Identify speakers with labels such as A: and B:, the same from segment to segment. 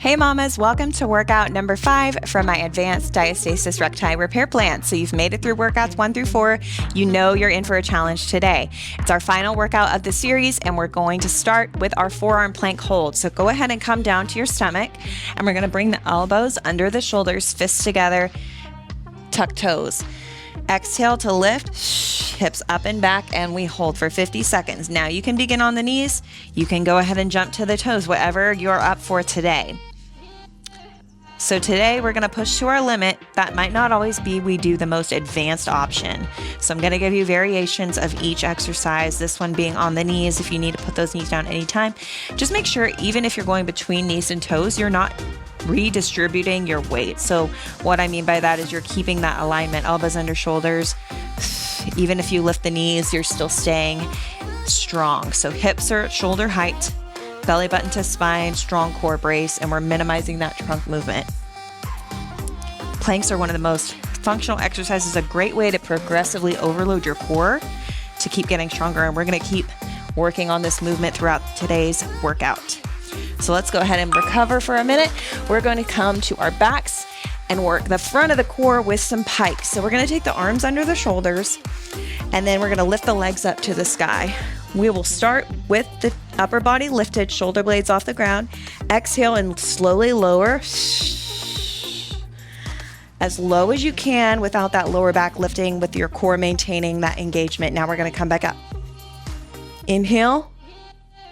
A: Hey mamas, welcome to workout number 5 from my Advanced Diastasis Recti Repair plan. So you've made it through workouts 1 through 4. You know you're in for a challenge today. It's our final workout of the series and we're going to start with our forearm plank hold. So go ahead and come down to your stomach and we're going to bring the elbows under the shoulders, fists together, tuck toes. Exhale to lift, hips up and back, and we hold for 50 seconds. Now you can begin on the knees. You can go ahead and jump to the toes, whatever you're up for today. So today we're going to push to our limit. That might not always be we do the most advanced option. So I'm going to give you variations of each exercise, this one being on the knees. If you need to put those knees down anytime, just make sure even if you're going between knees and toes, you're not redistributing your weight. So what I mean by that is you're keeping that alignment, elbows under shoulders. Even if you lift the knees, you're still staying strong. So hips are at shoulder height, belly button to spine, strong core brace, and we're minimizing that trunk movement. Planks are one of the most functional exercises, a great way to progressively overload your core to keep getting stronger. And we're going to keep working on this movement throughout today's workout. So let's go ahead and recover for a minute. We're going to come to our backs and work the front of the core with some pikes. So we're going to take the arms under the shoulders and then we're going to lift the legs up to the sky. We will start with the upper body lifted, shoulder blades off the ground. Exhale and slowly lower as low as you can without that lower back lifting, with your core maintaining that engagement. Now we're going to come back up. Inhale,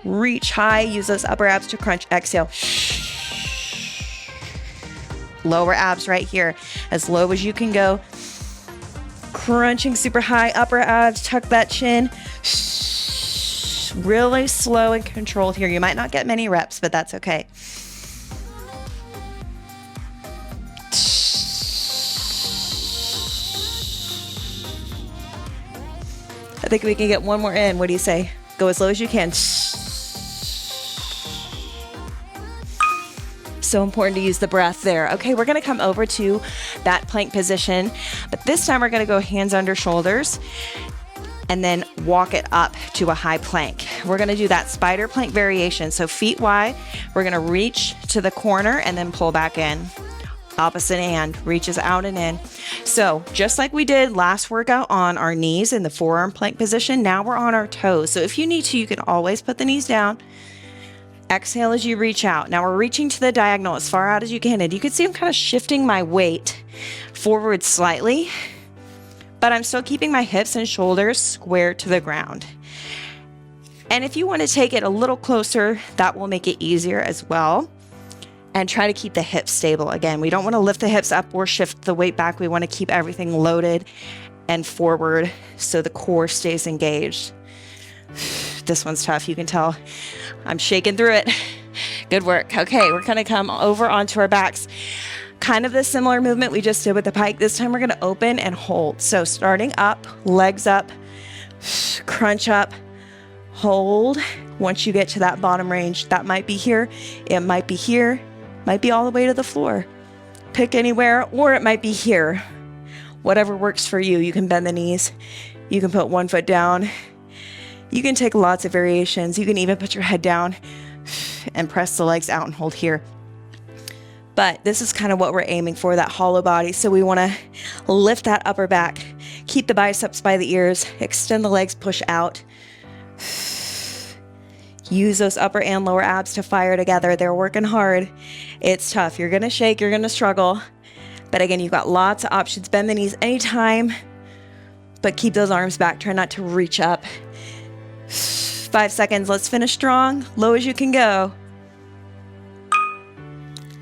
A: reach high, use those upper abs to crunch. Exhale. Lower abs right here, as low as you can go. Crunching super high, upper abs, tuck that chin. Really slow and controlled here. You might not get many reps, but that's okay. I think we can get one more in. What do you say? Go as low as you can. So important to use the breath there. Okay, we're going to come over to that plank position, but this time we're going to go hands under shoulders and then walk it up to a high plank. We're going to do that spider plank variation. So feet wide, we're going to reach to the corner and then pull back in. Opposite hand, reaches out and in. So just like we did last workout on our knees in the forearm plank position, now we're on our toes. So if you need to, you can always put the knees down. Exhale as you reach out. Now we're reaching to the diagonal as far out as you can. And you can see I'm kind of shifting my weight forward slightly, but I'm still keeping my hips and shoulders square to the ground. And if you want to take it a little closer, that will make it easier as well. And try to keep the hips stable. Again, we don't want to lift the hips up or shift the weight back. We want to keep everything loaded and forward so the core stays engaged. This one's tough. You can tell I'm shaking through it. Good work. Okay, we're going to come over onto our backs. Kind of the similar movement we just did with the pike. This time we're going to open and hold. So starting up, legs up, crunch up, hold. Once you get to that bottom range, that might be here, it might be here, might be all the way to the floor. Pick anywhere, or it might be here. Whatever works for you. You can bend the knees. You can put one foot down. You can take lots of variations. You can even put your head down and press the legs out and hold here. But this is kind of what we're aiming for, that hollow body. So we want to lift that upper back, keep the biceps by the ears, extend the legs, push out. Use those upper and lower abs to fire together. They're working hard. It's tough. You're going to shake. You're going to struggle. But again, you've got lots of options. Bend the knees anytime, but keep those arms back. Try not to reach up. 5 seconds. Let's finish strong. Low as you can go.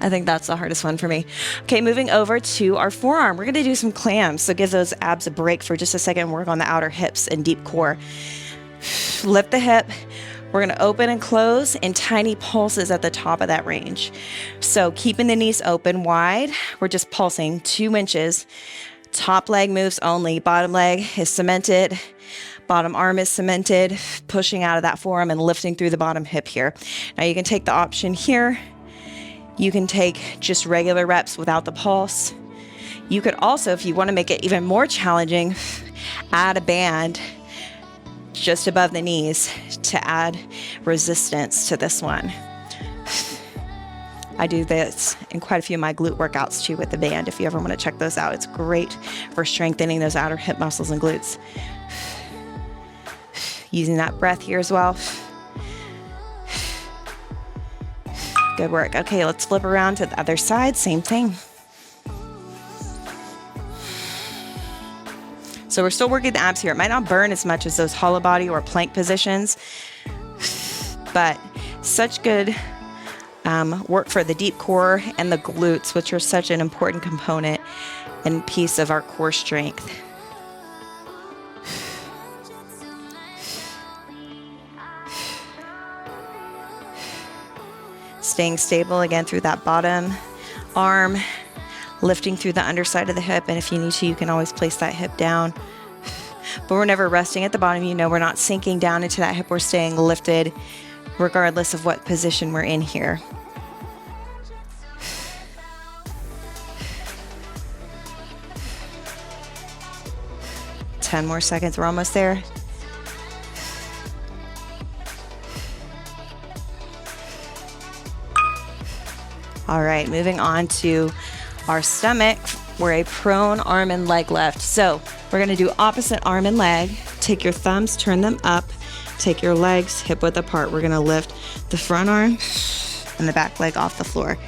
A: I think that's the hardest one for me. Okay, moving over to our forearm. We're going to do some clams. So give those abs a break for just a second. Work on the outer hips and deep core. Lift the hip. We're going to open and close in tiny pulses at the top of that range. So keeping the knees open wide, we're just pulsing 2 inches. Top leg moves only. Bottom leg is cemented. Bottom arm is cemented, pushing out of that forearm and lifting through the bottom hip here. Now you can take the option here. You can take just regular reps without the pulse. You could also, if you want to make it even more challenging, add a band just above the knees to add resistance to this one. I do this in quite a few of my glute workouts too with the band. If you ever want to check those out, it's great for strengthening those outer hip muscles and glutes. Using that breath here as well. Good work. Okay, let's flip around to the other side. Same thing. So we're still working the abs here. It might not burn as much as those hollow body or plank positions, but such good work for the deep core and the glutes, which are such an important component and piece of our core strength. Staying stable again through that bottom arm, lifting through the underside of the hip, and if you need to, you can always place that hip down. But we're never resting at the bottom. You know, we're not sinking down into that hip. We're staying lifted regardless of what position we're in here. Ten more seconds. We're almost there. All right, moving on to our stomach. We're a prone arm and leg lift. So we're gonna do opposite arm and leg. Take your thumbs, turn them up. Take your legs hip width apart. We're gonna lift the front arm and the back leg off the floor.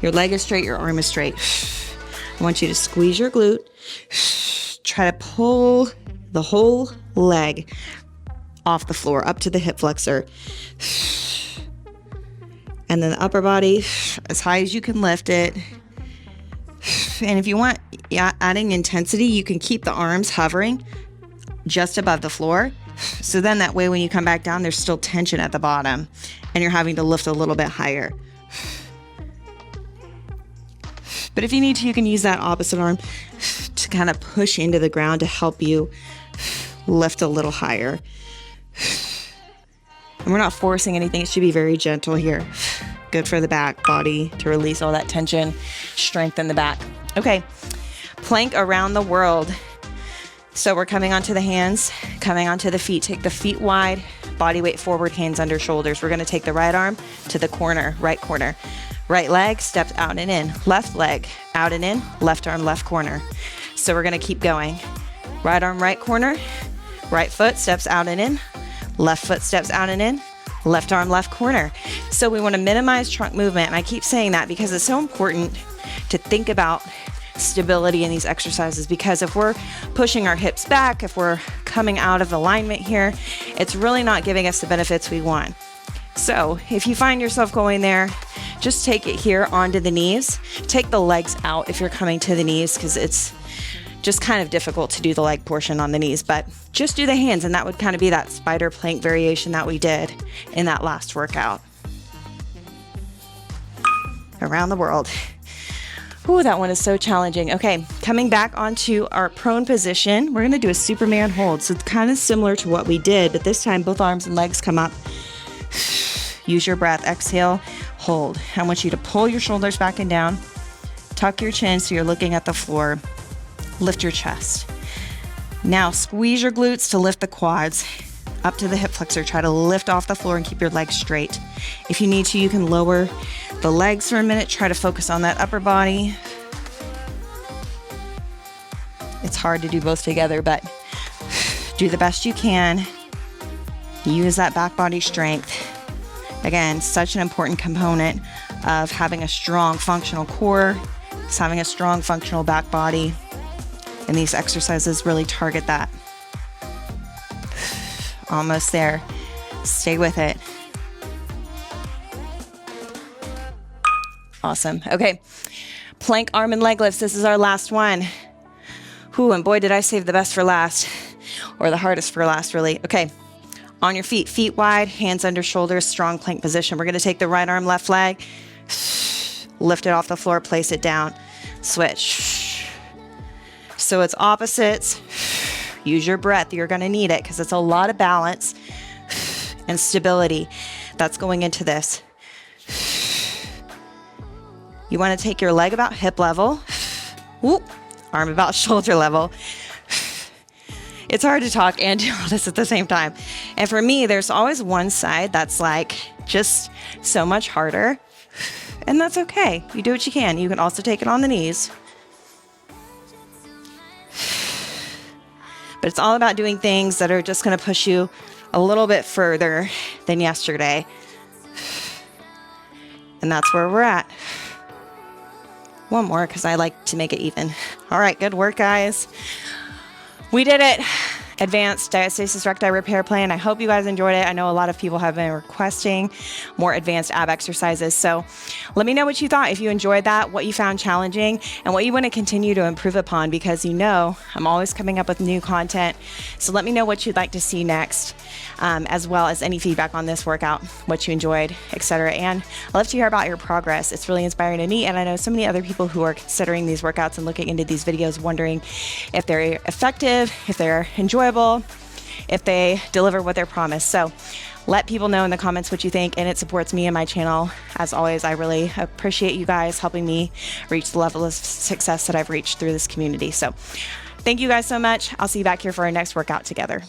A: Your leg is straight, your arm is straight. I want you to squeeze your glute. Try to pull the whole leg off the floor, up to the hip flexor. And then the upper body, as high as you can lift it. And if you want adding intensity, you can keep the arms hovering just above the floor. So then that way when you come back down, there's still tension at the bottom and you're having to lift a little bit higher. But if you need to, you can use that opposite arm to kind of push into the ground to help you lift a little higher. And we're not forcing anything. It should be very gentle here. Good for the back body to release all that tension, strengthen the back. Okay, plank around the world. So we're coming onto the hands, coming onto the feet. Take the feet wide, body weight forward, hands under shoulders. We're gonna take the right arm to the corner, right corner. Right leg steps out and in. Left leg out and in, left arm, left corner. So we're gonna keep going. Right arm, right corner. Right foot steps out and in. Left foot steps out and in. Left arm, left corner. So we want to minimize trunk movement. And I keep saying that because it's so important to think about stability in these exercises, because if we're pushing our hips back, if we're coming out of alignment here, it's really not giving us the benefits we want. So if you find yourself going there, just take it here onto the knees. Take the legs out if you're coming to the knees, because it's just kind of difficult to do the leg portion on the knees, but just do the hands, and that would kind of be that spider plank variation that we did in that last workout. Around the world. Ooh, that one is so challenging. Okay, coming back onto our prone position, we're gonna do a Superman hold. So it's kind of similar to what we did, but this time both arms and legs come up. Use your breath, exhale, hold. I want you to pull your shoulders back and down, tuck your chin so you're looking at the floor. Lift your chest. Now squeeze your glutes to lift the quads up to the hip flexor. Try to lift off the floor and keep your legs straight. If you need to, you can lower the legs for a minute. Try to focus on that upper body. It's hard to do both together, but do the best you can. Use that back body strength. Again, such an important component of having a strong functional core. It's having a strong functional back body. And these exercises really target that. Almost there. Stay with it. Awesome. Okay. Plank arm and leg lifts. This is our last one. Ooh, and boy, did I save the best for last. Or the hardest for last, really. Okay. On your feet, feet wide, hands under shoulders, strong plank position. We're going to take the right arm, left leg, lift it off the floor, place it down, switch. So it's opposites. Use your breath. You're going to need it because it's a lot of balance and stability that's going into this. You want to take your leg about hip level, whoop, arm about shoulder level. It's hard to talk and do all this at the same time. And for me, there's always one side that's like just so much harder. And that's okay. You do what you can. You can also take it on the knees. But it's all about doing things that are just going to push you a little bit further than yesterday. And that's where we're at. One more, because I like to make it even. All right, good work, guys. We did it. Advanced Diastasis Recti Repair plan. I hope you guys enjoyed it. I know a lot of people have been requesting more advanced ab exercises. So let me know what you thought, if you enjoyed that, what you found challenging, and what you want to continue to improve upon, because you know I'm always coming up with new content. So let me know what you'd like to see next, as well as any feedback on this workout, what you enjoyed, etc. And I love to hear about your progress. It's really inspiring to me, and I know so many other people who are considering these workouts and looking into these videos, wondering if they're effective, if they're enjoyable, if they deliver what they're promised. So let people know in the comments what you think, and it supports me and my channel. As always, I really appreciate you guys helping me reach the level of success that I've reached through this community. So thank you guys so much. I'll see you back here for our next workout together.